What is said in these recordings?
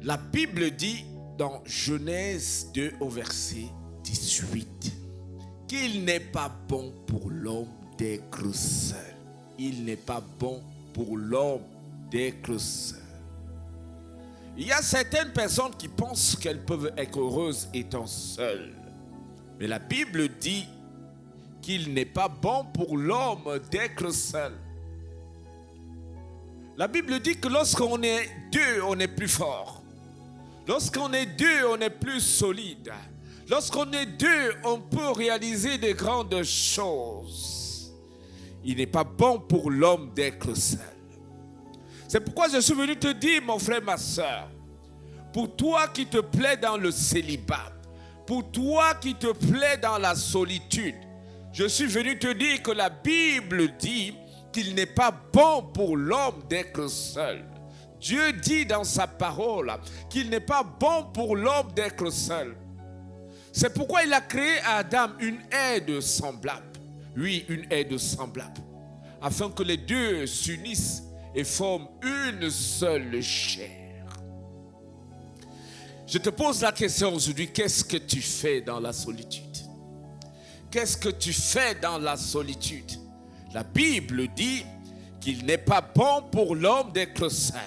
La Bible dit dans Genèse 2 au verset 18 qu'il n'est pas bon pour l'homme d'être seul. Il n'est pas bon pour l'homme d'être seul. Il y a certaines personnes qui pensent qu'elles peuvent être heureuses étant seules. Mais la Bible dit qu'il n'est pas bon pour l'homme d'être seul. La Bible dit que lorsqu'on est deux, on est plus fort. Lorsqu'on est deux, on est plus solide. Lorsqu'on est deux, on peut réaliser de grandes choses. Il n'est pas bon pour l'homme d'être seul. C'est pourquoi je suis venu te dire, mon frère, ma soeur, pour toi qui te plais dans le célibat, pour toi qui te plais dans la solitude, je suis venu te dire que la Bible dit qu'il n'est pas bon pour l'homme d'être seul. Dieu dit dans sa parole qu'il n'est pas bon pour l'homme d'être seul. C'est pourquoi il a créé à Adam une aide semblable. Oui, une aide semblable. Afin que les deux s'unissent et forment une seule chair. Je te pose la question aujourd'hui, qu'est-ce que tu fais dans la solitude? Qu'est-ce que tu fais dans la solitude? La Bible dit qu'il n'est pas bon pour l'homme d'être seul.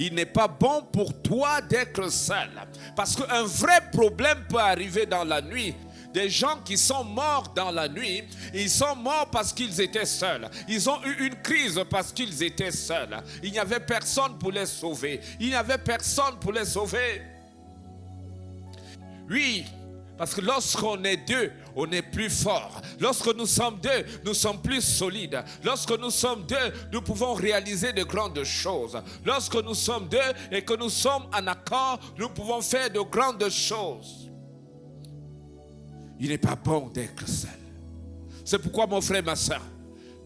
Il n'est pas bon pour toi d'être seul. Parce qu'un vrai problème peut arriver dans la nuit. Des gens qui sont morts dans la nuit, ils sont morts parce qu'ils étaient seuls. Ils ont eu une crise parce qu'ils étaient seuls. Il n'y avait personne pour les sauver. Il n'y avait personne pour les sauver. Oui, parce que lorsqu'on est deux, on est plus fort. Lorsque nous sommes deux, nous sommes plus solides. Lorsque nous sommes deux, nous pouvons réaliser de grandes choses. Lorsque nous sommes deux et que nous sommes en accord, nous pouvons faire de grandes choses. Il n'est pas bon d'être seul. C'est pourquoi, mon frère, ma soeur,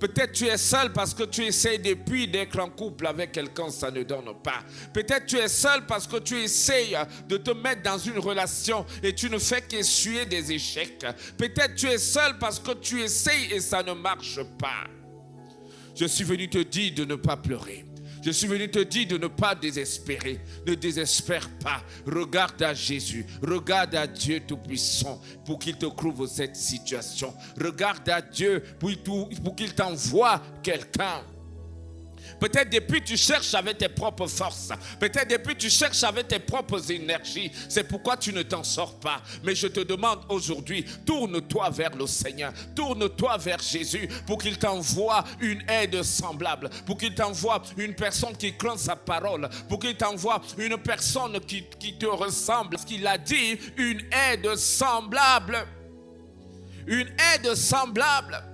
peut-être tu es seul parce que tu essaies depuis d'être en couple avec quelqu'un, ça ne donne pas. Peut-être tu es seul parce que tu essayes de te mettre dans une relation et tu ne fais qu'essuyer des échecs. Peut-être tu es seul parce que tu essayes et ça ne marche pas. Je suis venu te dire de ne pas pleurer. Je suis venu te dire de ne pas désespérer. Ne désespère pas. Regarde à Jésus. Regarde à Dieu Tout-Puissant pour qu'il te couvre cette situation. Regarde à Dieu pour qu'il t'envoie quelqu'un. Peut-être depuis tu cherches avec tes propres forces. Peut-être depuis tu cherches avec tes propres énergies. C'est pourquoi tu ne t'en sors pas. Mais je te demande aujourd'hui, tourne-toi vers le Seigneur. Tourne-toi vers Jésus pour qu'il t'envoie une aide semblable. Pour qu'il t'envoie une personne qui craint sa parole. Pour qu'il t'envoie une personne qui te ressemble. Parce qu'il a dit une aide semblable. Une aide semblable.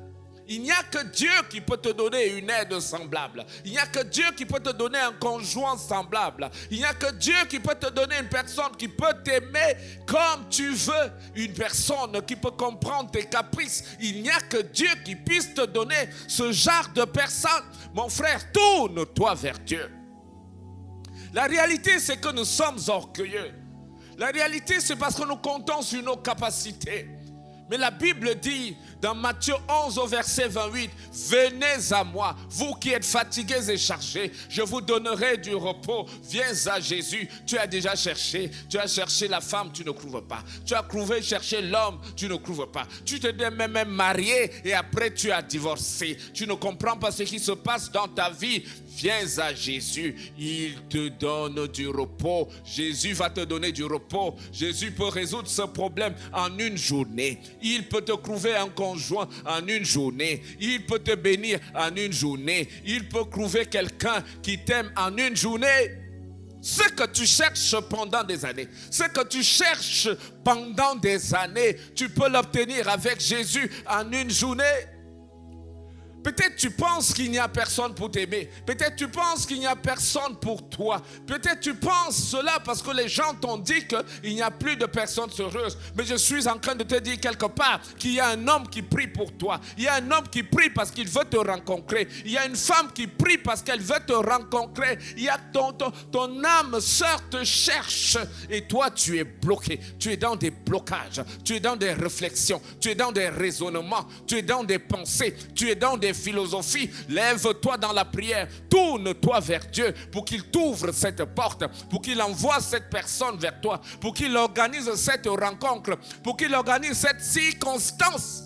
Il n'y a que Dieu qui peut te donner une aide semblable. Il n'y a que Dieu qui peut te donner un conjoint semblable. Il n'y a que Dieu qui peut te donner une personne qui peut t'aimer comme tu veux. Une personne qui peut comprendre tes caprices. Il n'y a que Dieu qui puisse te donner ce genre de personne. Mon frère, tourne-toi vers Dieu. La réalité, c'est que nous sommes orgueilleux. La réalité, c'est parce que nous comptons sur nos capacités. Mais la Bible dit dans Matthieu 11 au verset 28, « Venez à moi, vous qui êtes fatigués et chargés, je vous donnerai du repos. Viens à Jésus. » Tu as déjà cherché. Tu as cherché la femme, tu ne trouves pas. Tu as cherché l'homme, tu ne trouves pas. Tu t'es même marié et après tu as divorcé. Tu ne comprends pas ce qui se passe dans ta vie. Viens à Jésus, il te donne du repos. Jésus va te donner du repos. Jésus peut résoudre ce problème en une journée. Il peut te trouver un conjoint en une journée. Il peut te bénir en une journée. Il peut trouver quelqu'un qui t'aime en une journée. Ce que tu cherches pendant des années, ce que tu cherches pendant des années, tu peux l'obtenir avec Jésus en une journée. Peut-être tu penses qu'il n'y a personne pour t'aimer. Peut-être tu penses qu'il n'y a personne pour toi. Peut-être tu penses cela parce que les gens t'ont dit qu'il n'y a plus de personnes heureuses. Mais je suis en train de te dire quelque part qu'il y a un homme qui prie pour toi. Il y a un homme qui prie parce qu'il veut te rencontrer. Il y a une femme qui prie parce qu'elle veut te rencontrer. Il y a ton âme sœur te cherche. Et toi tu es bloqué. Tu es dans des blocages. Tu es dans des réflexions. Tu es dans des raisonnements. Tu es dans des pensées. Tu es dans des philosophies. Lève-toi dans la prière. Tourne-toi vers Dieu pour qu'il t'ouvre cette porte, pour qu'il envoie cette personne vers toi, pour qu'il organise cette rencontre, pour qu'il organise cette circonstance.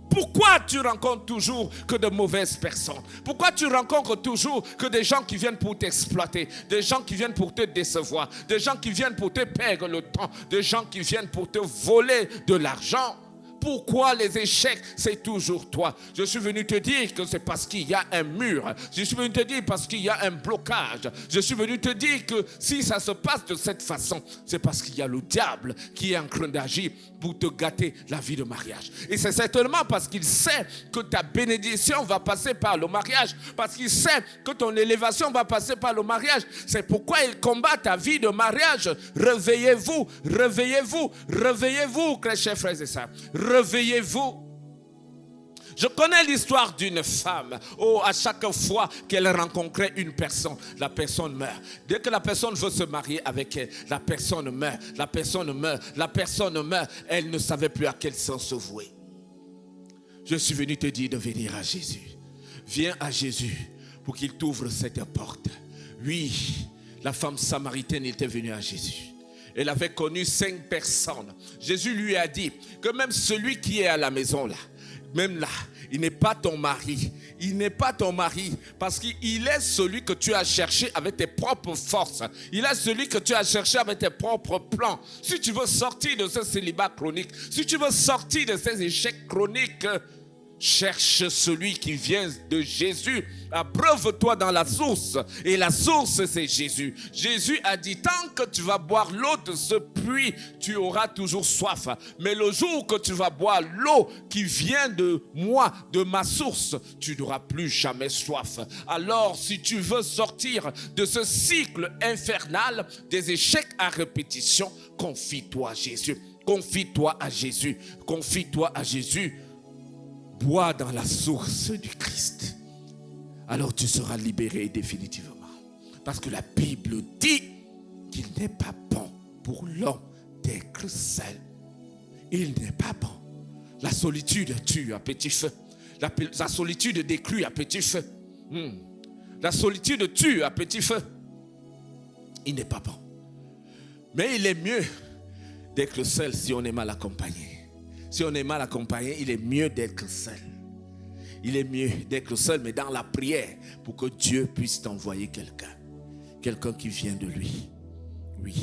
Pourquoi tu rencontres toujours que de mauvaises personnes? Pourquoi tu rencontres toujours que des gens qui viennent pour t'exploiter, des gens qui viennent pour te décevoir, des gens qui viennent pour te perdre le temps, des gens qui viennent pour te voler de l'argent? Pourquoi les échecs, c'est toujours toi? Je suis venu te dire que c'est parce qu'il y a un mur. Je suis venu te dire parce qu'il y a un blocage. Je suis venu te dire que si ça se passe de cette façon, c'est parce qu'il y a le diable qui est en train d'agir pour te gâter la vie de mariage. Et c'est certainement parce qu'il sait que ta bénédiction va passer par le mariage, parce qu'il sait que ton élévation va passer par le mariage. C'est pourquoi il combat ta vie de mariage. Réveillez-vous, réveillez-vous, réveillez-vous, chers frères et sœurs. Réveillez-vous. Je connais l'histoire d'une femme. Oh, à chaque fois qu'elle rencontrait une personne, la personne meurt. Dès que la personne veut se marier avec elle, la personne meurt, la personne meurt, la personne meurt. Elle ne savait plus à quel sens se vouer. Je suis venu te dire de venir à Jésus. Viens à Jésus pour qu'il t'ouvre cette porte. Oui, la femme samaritaine était venue à Jésus. Elle avait connu 5 personnes. Jésus lui a dit que même celui qui est à la maison là, même là, il n'est pas ton mari. Il n'est pas ton mari parce qu'il est celui que tu as cherché avec tes propres forces. Il est celui que tu as cherché avec tes propres plans. Si tu veux sortir de ce célibat chronique, si tu veux sortir de ces échecs chroniques, cherche celui qui vient de Jésus. Abreuve-toi dans la source. Et la source, c'est Jésus. Jésus a dit, tant que tu vas boire l'eau de ce puits, tu auras toujours soif. Mais le jour que tu vas boire l'eau qui vient de moi, de ma source, tu n'auras plus jamais soif. Alors, si tu veux sortir de ce cycle infernal des échecs à répétition, confie-toi à Jésus. Confie-toi à Jésus. Confie-toi à Jésus. Bois dans la source du Christ. Alors tu seras libéré définitivement. Parce que la Bible dit qu'il n'est pas bon pour l'homme d'être seul. Il n'est pas bon. La solitude tue à petit feu. La solitude détruit à petit feu. La solitude tue à petit feu. Il n'est pas bon. Mais il est mieux d'être seul si on est mal accompagné. Si on est mal accompagné, il est mieux d'être seul. Il est mieux d'être seul, mais dans la prière, pour que Dieu puisse t'envoyer quelqu'un. Quelqu'un qui vient de lui. Oui.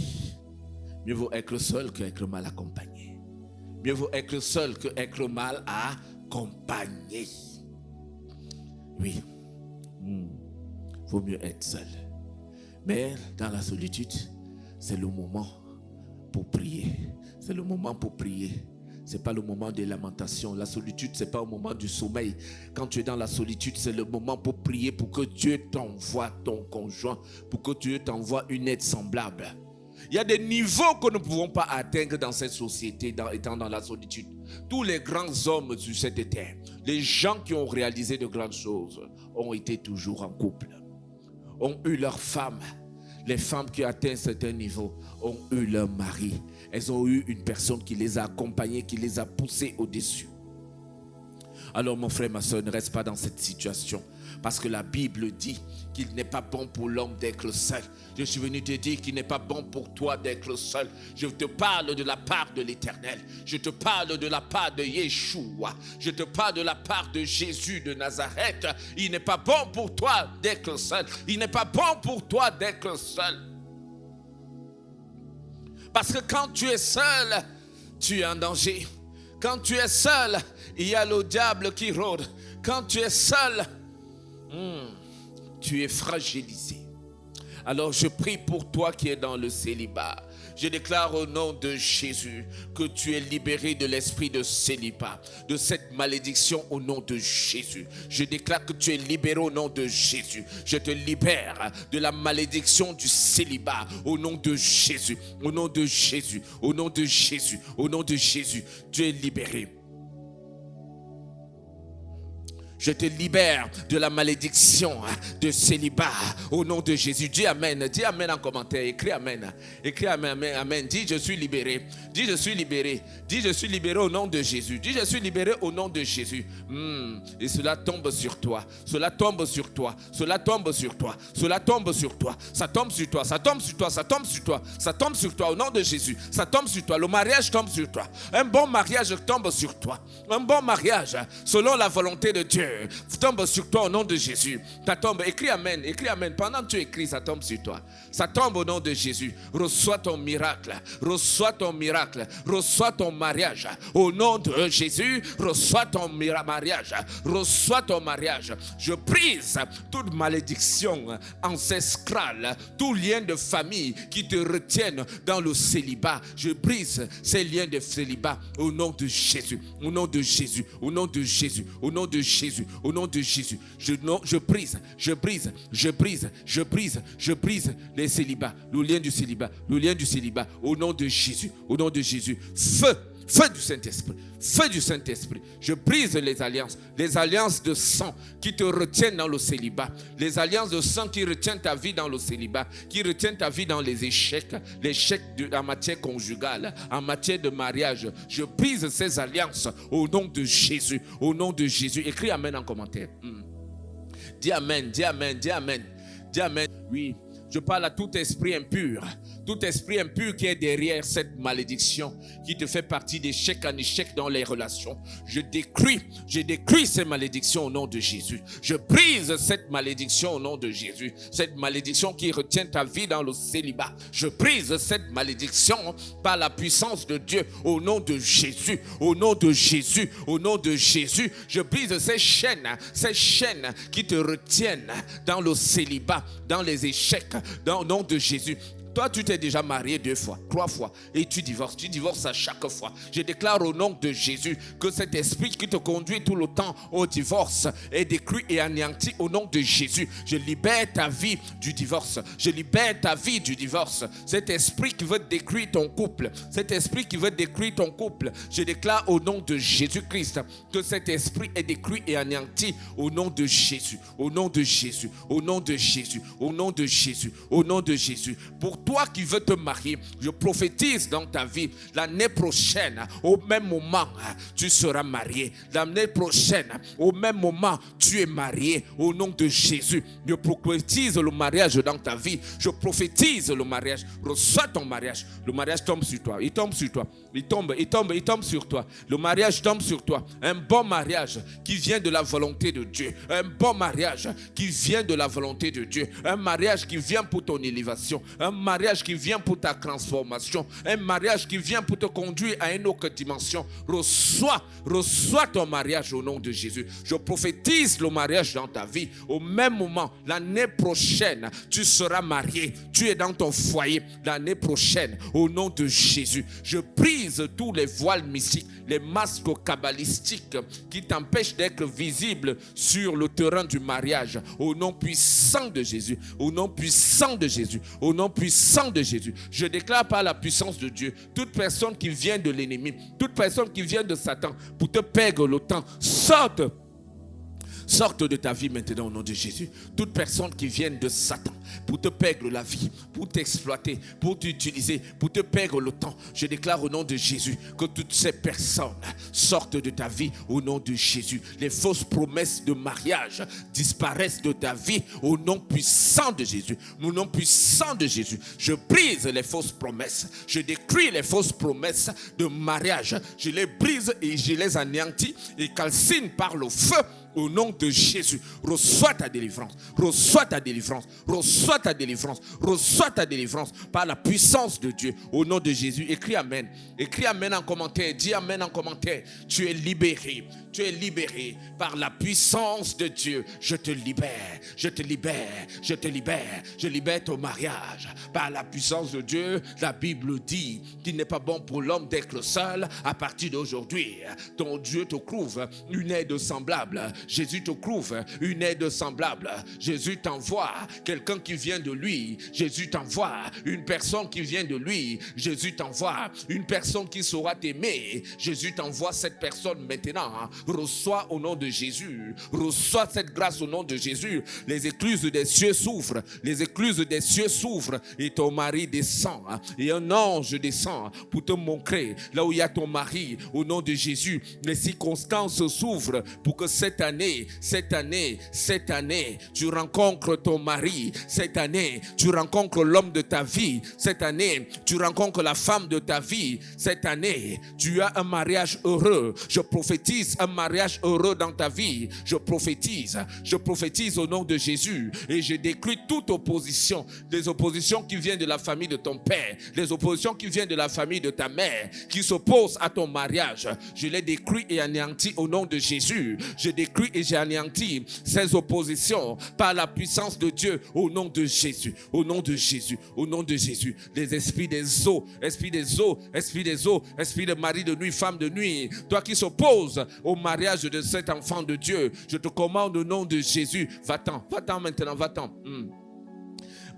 Mieux vaut être seul qu'être mal accompagné. Mieux vaut être seul qu'être mal accompagné. Oui. Vaut mieux être seul. Mais dans la solitude, c'est le moment pour prier. C'est le moment pour prier. Ce n'est pas le moment des lamentations. La solitude, ce n'est pas au moment du sommeil. Quand tu es dans la solitude, c'est le moment pour prier, pour que Dieu t'envoie ton conjoint, pour que Dieu t'envoie une aide semblable. Il y a des niveaux que nous ne pouvons pas atteindre dans cette société, étant dans la solitude. Tous les grands hommes sur cette terre, les gens qui ont réalisé de grandes choses, ont été toujours en couple, ont eu leur femme. Les femmes qui atteignent certains niveaux ont eu leur mari. Elles ont eu une personne qui les a accompagnées, qui les a poussées au-dessus. Alors mon frère, ma soeur, ne reste pas dans cette situation. Parce que la Bible dit qu'il n'est pas bon pour l'homme d'être seul. Je suis venu te dire qu'il n'est pas bon pour toi d'être seul. Je te parle de la part de l'Éternel. Je te parle de la part de Yeshua. Je te parle de la part de Jésus de Nazareth. Il n'est pas bon pour toi d'être seul. Il n'est pas bon pour toi d'être seul. Parce que quand tu es seul, tu es en danger. Quand tu es seul, il y a le diable qui rôde. Quand tu es seul, tu es fragilisé. Alors je prie pour toi qui es dans le célibat. Je déclare au nom de Jésus que tu es libéré de l'esprit de célibat, de cette malédiction au nom de Jésus. Je déclare que tu es libéré au nom de Jésus. Je te libère de la malédiction du célibat au nom de Jésus. Au nom de Jésus. Au nom de Jésus. Au nom de Jésus. Tu es libéré. Je te libère de la malédiction de célibat au nom de Jésus. Dis Amen. Dis Amen en commentaire. Écris Amen. Écris Amen. Amen. Amen. Dis je suis libéré. Dis je suis libéré. Dis je suis libéré au nom de Jésus. Dis je suis libéré au nom de Jésus. Et cela tombe sur toi. Cela tombe sur toi. Cela tombe sur toi. Cela tombe sur toi. Ça tombe sur toi. Ça tombe sur toi. Ça tombe sur toi. Ça tombe sur toi au nom de Jésus. Ça tombe sur toi. Le mariage tombe sur toi. Un bon mariage tombe sur toi. Un bon mariage selon la volonté de Dieu tombe sur toi au nom de Jésus. Ça tombe. Écris Amen. Écris Amen. Pendant que tu écris, ça tombe sur toi. Ça tombe au nom de Jésus. Reçois ton miracle. Reçois ton miracle. Reçois ton mariage. Au nom de Jésus, reçois ton mariage. Reçois ton mariage. Je brise toute malédiction ancestrale, tout lien de famille qui te retiennent dans le célibat. Je brise ces liens de célibat au nom de Jésus. Au nom de Jésus. Au nom de Jésus. Au nom de Jésus. Au nom de Jésus. Je brise les célibats, le lien du célibat, le lien du célibat, au nom de Jésus, au nom de Jésus. Feu du Saint-Esprit, feu du Saint-Esprit. Je brise les alliances de sang qui te retiennent dans le célibat, les alliances de sang qui retiennent ta vie dans le célibat, qui retiennent ta vie dans les échecs en matière conjugale, en matière de mariage. Je brise ces alliances au nom de Jésus, au nom de Jésus. Écris Amen en commentaire. Dis Amen, dis Amen, dis Amen, dis Amen. Oui. Je parle à tout esprit impur qui est derrière cette malédiction, qui te fait partie d'échec en échec dans les relations. Je détruis ces malédictions au nom de Jésus. Je brise cette malédiction au nom de Jésus. Cette malédiction qui retient ta vie dans le célibat. Je brise cette malédiction par la puissance de Dieu au nom de Jésus. Au nom de Jésus. Au nom de Jésus. Je brise ces chaînes qui te retiennent dans le célibat, dans les échecs. Dans le nom de Jésus. Toi, tu t'es déjà marié 2 fois, 3 fois et tu divorces à chaque fois. Je déclare au nom de Jésus que cet esprit qui te conduit tout le temps au divorce est détruit et anéanti au nom de Jésus. Je libère ta vie du divorce. Je libère ta vie du divorce. Cet esprit qui veut détruire ton couple, je déclare au nom de Jésus-Christ que cet esprit est détruit et anéanti au nom de Jésus. Au nom de Jésus. Au nom de Jésus. Au nom de Jésus. Au nom de Jésus. Pour toi qui veux te marier, je prophétise dans ta vie, l'année prochaine, au même moment, tu seras marié. L'année prochaine, au même moment, tu es marié. Au nom de Jésus, je prophétise le mariage dans ta vie. Je prophétise le mariage. Reçois ton mariage. Le mariage tombe sur toi. Il tombe sur toi. Il tombe sur toi. Le mariage tombe sur toi. Un bon mariage qui vient de la volonté de Dieu. Un bon mariage qui vient de la volonté de Dieu. Un mariage qui vient pour ton élévation. Un mariage qui vient pour ta transformation. Un mariage qui vient pour te conduire à une autre dimension. Reçois ton mariage au nom de Jésus. Je prophétise le mariage dans ta vie. Au même moment, l'année prochaine, tu seras marié. Tu es dans ton foyer. L'année prochaine, au nom de Jésus, je brise tous les voiles mystiques, les masques kabbalistiques qui t'empêchent d'être visible sur le terrain du mariage. Au nom puissant de Jésus. Au nom puissant de Jésus. Au nom puissant de Jésus. Je déclare par la puissance de Dieu, toute personne qui vient de l'ennemi, toute personne qui vient de Satan pour te perdre le temps, sorte de ta vie maintenant au nom de Jésus. Toute personne qui vient de Satan pour te perdre la vie, pour t'exploiter, pour t'utiliser, pour te perdre le temps, je déclare au nom de Jésus que toutes ces personnes sortent de ta vie au nom de Jésus. Les fausses promesses de mariage disparaissent de ta vie au nom puissant de Jésus. Au nom puissant de Jésus, je brise les fausses promesses. Je détruis les fausses promesses de mariage. Je les brise et je les anéantis et calcine par le feu. Au nom de Jésus, reçois ta délivrance, reçois ta délivrance, reçois ta délivrance, reçois ta délivrance par la puissance de Dieu. Au nom de Jésus, écris Amen. Écris Amen en commentaire, dis Amen en commentaire. Tu es libéré par la puissance de Dieu. Je te libère, je te libère, je te libère. Je libère ton mariage par la puissance de Dieu. La Bible dit qu'il n'est pas bon pour l'homme d'être seul. À partir d'aujourd'hui, ton Dieu te trouve une aide semblable. Jésus te trouve une aide semblable. Jésus t'envoie quelqu'un qui vient de lui. Jésus t'envoie une personne qui vient de lui. Jésus t'envoie une personne qui saura t'aimer. Jésus t'envoie cette personne maintenant. Reçois au nom de Jésus. Reçois cette grâce au nom de Jésus. Les écluses des cieux s'ouvrent. Les écluses des cieux s'ouvrent et ton mari descend. Et un ange descend pour te montrer là où il y a ton mari au nom de Jésus. Les circonstances s'ouvrent pour que cette année, tu rencontres ton mari. Cette année, tu rencontres l'homme de ta vie. Cette année, tu rencontres la femme de ta vie. Cette année, tu as un mariage heureux. Je prophétise un mariage heureux dans ta vie. Je prophétise au nom de Jésus et je détruis toute opposition, des oppositions qui viennent de la famille de ton père, les oppositions qui viennent de la famille de ta mère, qui s'opposent à ton mariage. Je les détruis et anéantis au nom de Jésus. Je détruis et j'ai anéanti ces oppositions par la puissance de Dieu au nom de Jésus, au nom de Jésus, au nom de Jésus. Les esprits des eaux, esprit de mari de nuit, femme de nuit, toi qui s'opposes au mariage de cet enfant de Dieu, je te commande au nom de Jésus, va-t'en maintenant, va-t'en.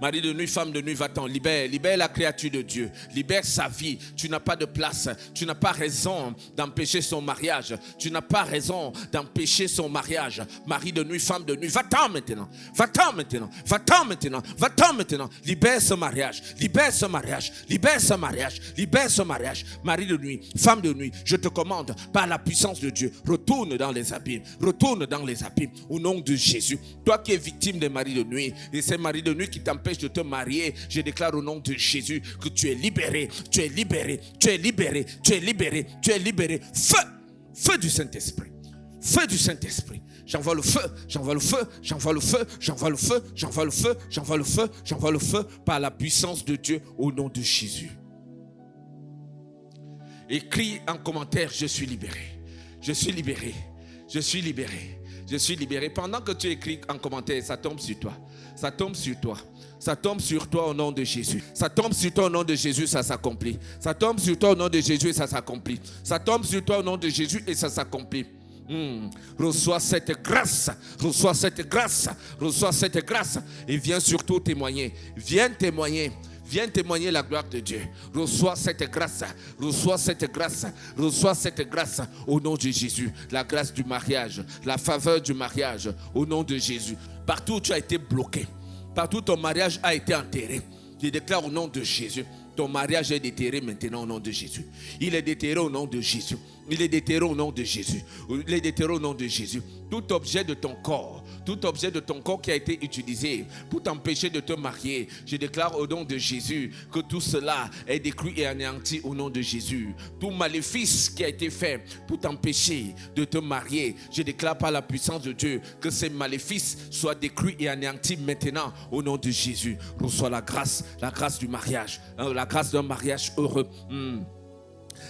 Mari de nuit, femme de nuit, va-t'en, libère la créature de Dieu, libère sa vie. Tu n'as pas de place, tu n'as pas raison d'empêcher son mariage, tu n'as pas raison d'empêcher son mariage. Mari de nuit, femme de nuit, va-t'en maintenant, va-t'en maintenant, va-t'en maintenant, va-t'en maintenant. Libère ce mariage, libère ce mariage, libère ce mariage, libère ce mariage. Mari de nuit, femme de nuit, je te commande par la puissance de Dieu, retourne dans les abîmes, au nom de Jésus. Toi qui es victime des maris de nuit et ces maris de nuit qui t'empêchent de te marier, je déclare au nom de Jésus que tu es libéré, tu es libéré, tu es libéré, tu es libéré, tu es libéré. Feu du Saint-Esprit, feu du Saint-Esprit. J'envoie le feu, j'envoie le feu, j'envoie le feu, j'envoie le feu, j'envoie le feu, j'envoie le feu, j'envoie le feu par la puissance de Dieu au nom de Jésus. Écris en commentaire, je suis libéré, je suis libéré, je suis libéré. Je suis libéré. Pendant que tu écris en commentaire, ça tombe sur toi. Ça tombe sur toi. Ça tombe sur toi au nom de Jésus. Ça tombe sur toi au nom de Jésus, ça s'accomplit. Ça tombe sur toi au nom de Jésus et ça s'accomplit. Ça tombe sur toi au nom de Jésus et ça s'accomplit. Reçois cette grâce. Reçois cette grâce. Reçois cette grâce. Et viens surtout témoigner. Viens témoigner. Viens témoigner la gloire de Dieu. Reçois cette grâce. Reçois cette grâce. Reçois cette grâce au nom de Jésus. La grâce du mariage. La faveur du mariage au nom de Jésus. Partout où tu as été bloqué. Partout où ton mariage a été enterré. Je déclare au nom de Jésus. Ton mariage est déterré maintenant au nom de Jésus. Il est déterré au nom de Jésus. Il est déterré au nom de Jésus. Il est déterré au nom de Jésus. Tout objet de ton corps qui a été utilisé pour t'empêcher de te marier, je déclare au nom de Jésus que tout cela est détruit et anéanti au nom de Jésus. Tout maléfice qui a été fait pour t'empêcher de te marier, je déclare par la puissance de Dieu que ces maléfices soient détruits et anéantis maintenant au nom de Jésus. Reçois la grâce du mariage, la grâce d'un mariage heureux.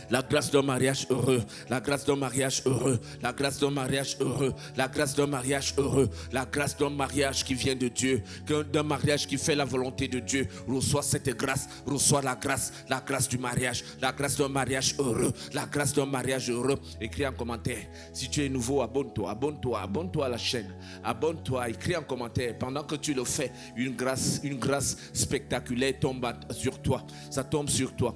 La grâce d'un mariage heureux, la grâce d'un mariage heureux, la grâce d'un mariage heureux, la grâce d'un mariage heureux, la grâce d'un mariage qui vient de Dieu, d'un mariage qui fait la volonté de Dieu. Reçois cette grâce, reçois la grâce du mariage, la grâce d'un mariage heureux, la grâce d'un mariage heureux. Écris en commentaire. Si tu es nouveau, abonne-toi à la chaîne. Abonne-toi, écris en commentaire. Pendant que tu le fais, une grâce spectaculaire tombe sur toi. Ça tombe sur toi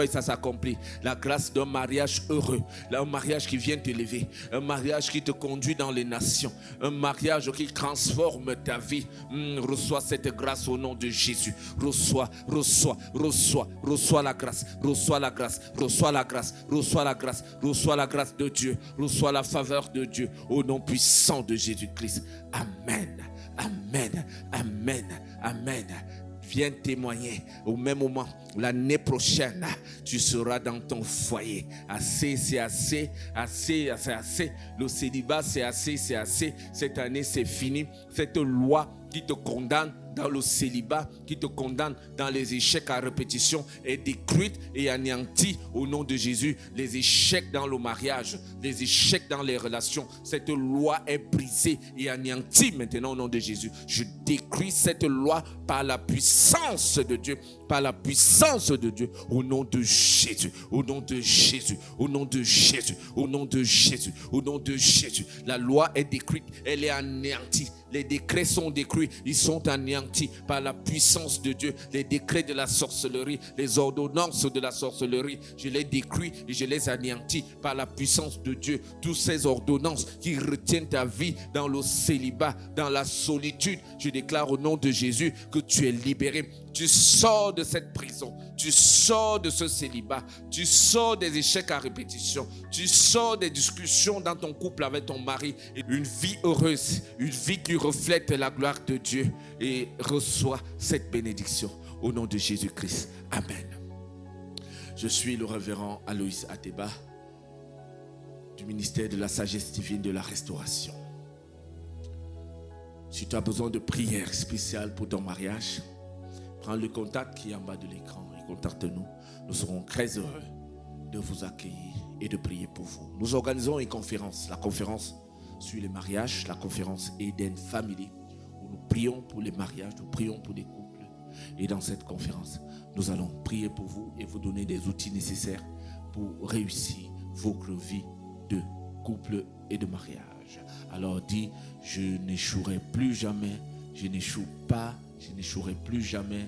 et ça s'accomplit. La grâce d'un mariage heureux, un mariage qui vient t'élever, un mariage qui te conduit dans les nations, un mariage qui transforme ta vie. Reçois cette grâce au nom de Jésus. Reçois la grâce, reçois la grâce, reçois la grâce, reçois la grâce, reçois la grâce de Dieu, reçois la faveur de Dieu au nom puissant de Jésus-Christ. Amen, amen, amen, amen. Viens témoigner au même moment. L'année prochaine, tu seras dans ton foyer. Assez, c'est assez. Assez, c'est assez. Le célibat, c'est assez, c'est assez. Cette année, c'est fini. Cette loi qui te condamne dans le célibat, qui te condamne dans les échecs à répétition, est détruite et anéantie au nom de Jésus. Les échecs dans le mariage, les échecs dans les relations, cette loi est brisée et anéantie maintenant au nom de Jésus. Je détruis cette loi par la puissance de Dieu, par la puissance de Dieu, au nom de Jésus, au nom de Jésus, au nom de Jésus, au nom de Jésus, au nom de Jésus. La loi est détruite, elle est anéantie. Les décrets sont détruits, ils sont anéantis par la puissance de Dieu. Les décrets de la sorcellerie, les ordonnances de la sorcellerie, je les détruis et je les anéantis par la puissance de Dieu. Toutes ces ordonnances qui retiennent ta vie dans le célibat, dans la solitude, je déclare au nom de Jésus que tu es libéré. Tu sors de cette prison, tu sors de ce célibat, tu sors des échecs à répétition, tu sors des discussions dans ton couple avec ton mari. Une vie heureuse, une vie qui reflète la gloire de Dieu, et reçois cette bénédiction au nom de Jésus-Christ. Amen. Je suis le révérend Aloïs Ateba du ministère de la sagesse divine de la restauration. Si tu as besoin de prières spéciales pour ton mariage, prends le contact qui est en bas de l'écran et contacte-nous. Nous serons très heureux de vous accueillir et de prier pour vous. Nous organisons une conférence, la conférence sur les mariages, la conférence Eden Family, où nous prions pour les mariages, nous prions pour les couples. Et dans cette conférence, nous allons prier pour vous et vous donner des outils nécessaires pour réussir votre vie de couple et de mariage. Alors dis, je n'échouerai plus jamais, je n'échoue pas, je n'échouerai plus jamais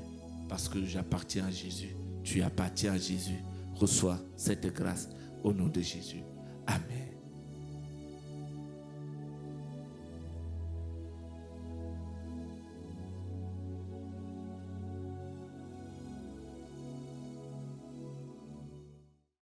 parce que j'appartiens à Jésus. Tu appartiens à Jésus. Reçois cette grâce au nom de Jésus. Amen.